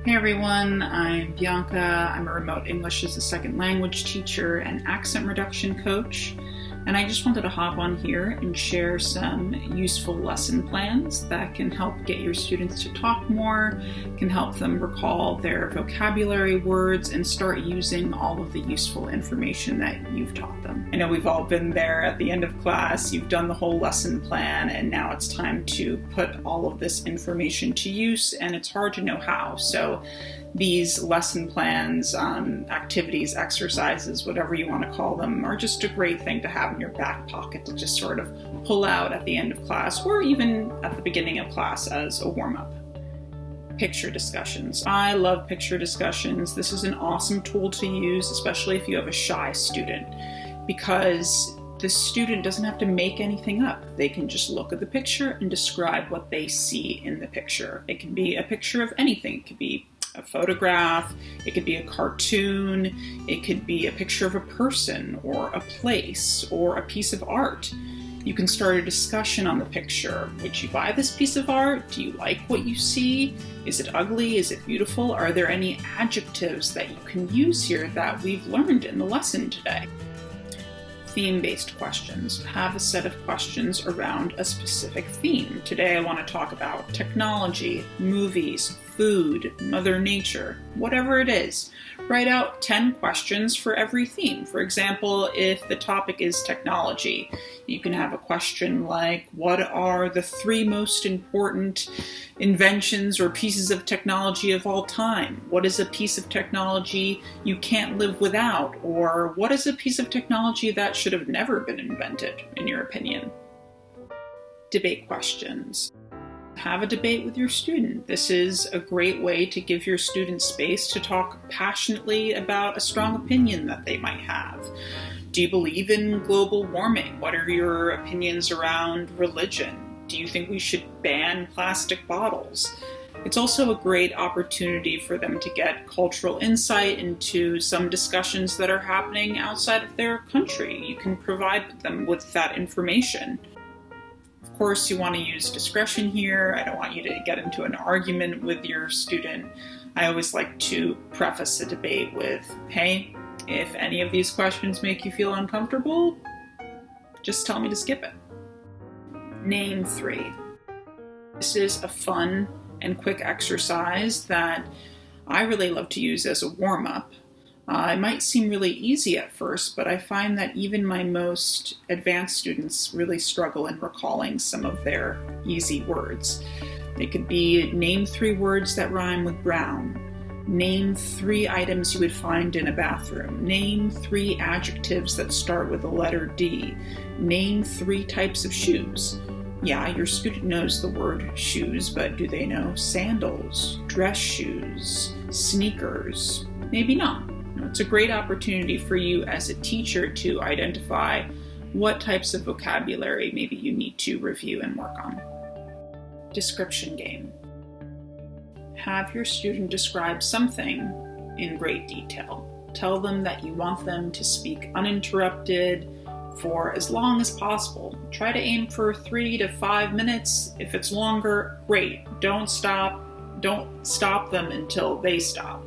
Hey everyone, I'm Bianca. I'm a remote English as a second language teacher and accent reduction coach. And I just wanted to hop on here and share some useful lesson plans that can help get your students to talk more, can help them recall their vocabulary words, and start using all of the useful information that you've taught them. I know we've all been there at the end of class, you've done the whole lesson plan, and now it's time to put all of this information to use, and it's hard to know how. So these lesson plans, activities, exercises, whatever you want to call them, are just a great thing to have in your back pocket to just sort of pull out at the end of class or even at the beginning of class as a warm-up. Picture discussions. I love picture discussions. This is an awesome tool to use, especially if you have a shy student, because the student doesn't have to make anything up. They can just look at the picture and describe what they see in the picture. It can be a picture of anything. It could be a photograph, it could be a cartoon, it could be a picture of a person or a place or a piece of art. You can start a discussion on the picture. Would you buy this piece of art? Do you like what you see? Is it ugly? Is it beautiful? Are there any adjectives that you can use here that we've learned in the lesson today? Theme-based questions. Have a set of questions around a specific theme. Today I want to talk about technology, movies, food, Mother Nature, whatever it is. Write out 10 questions for every theme. For example, if the topic is technology, you can have a question like, what are the 3 most important inventions or pieces of technology of all time? What is a piece of technology you can't live without? Or what is a piece of technology that should have never been invented, in your opinion? Debate questions. Have a debate with your student. This is a great way to give your student space to talk passionately about a strong opinion that they might have. Do you believe in global warming? What are your opinions around religion? Do you think we should ban plastic bottles? It's also a great opportunity for them to get cultural insight into some discussions that are happening outside of their country. You can provide them with that information. Of course, you want to use discretion here. I don't want you to get into an argument with your student. I always like to preface a debate with, hey, if any of these questions make you feel uncomfortable, just tell me to skip it. Name 3. This is a fun and quick exercise that I really love to use as a warm-up. It might seem really easy at first, but I find that even my most advanced students really struggle in recalling some of their easy words. It could be name 3 words that rhyme with brown. Name 3 items you would find in a bathroom. Name 3 adjectives that start with the letter D. Name 3 types of shoes. Yeah, your student knows the word shoes, but do they know sandals, dress shoes, sneakers? Maybe not. It's a great opportunity for you as a teacher to identify what types of vocabulary maybe you need to review and work on. Description game. Have your student describe something in great detail. Tell them that you want them to speak uninterrupted for as long as possible. Try to aim for 3 to 5 minutes. If it's longer, great. Don't stop them until they stop.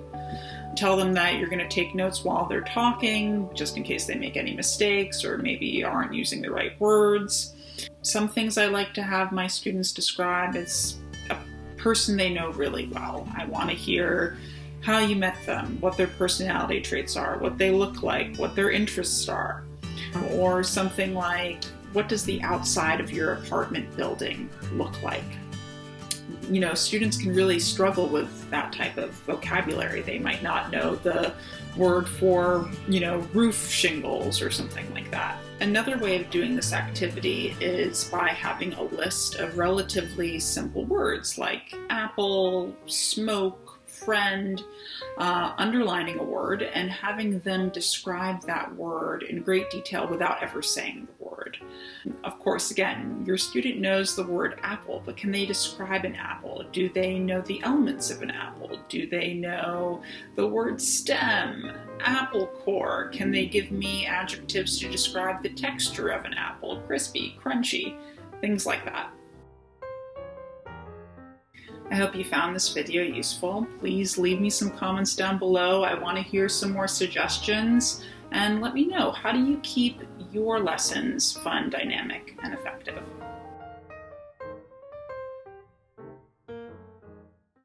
Tell them that you're going to take notes while they're talking, just in case they make any mistakes or maybe aren't using the right words. Some things I like to have my students describe is a person they know really well. I want to hear how you met them, what their personality traits are, what they look like, what their interests are. Or something like, what does the outside of your apartment building look like? You know, students can really struggle with that type of vocabulary. They might not know the word for, roof shingles or something like that. Another way of doing this activity is by having a list of relatively simple words like apple, smoke, friend, underlining a word and having them describe that word in great detail without ever saying the word. Of course, again, your student knows the word apple, but can they describe an apple? Do they know the elements of an apple? Do they know the word stem, apple core? Can they give me adjectives to describe the texture of an apple? Crispy, crunchy, things like that. I hope you found this video useful. Please leave me some comments down below. I want to hear some more suggestions, and let me know, how do you keep your lessons fun, dynamic, and effective?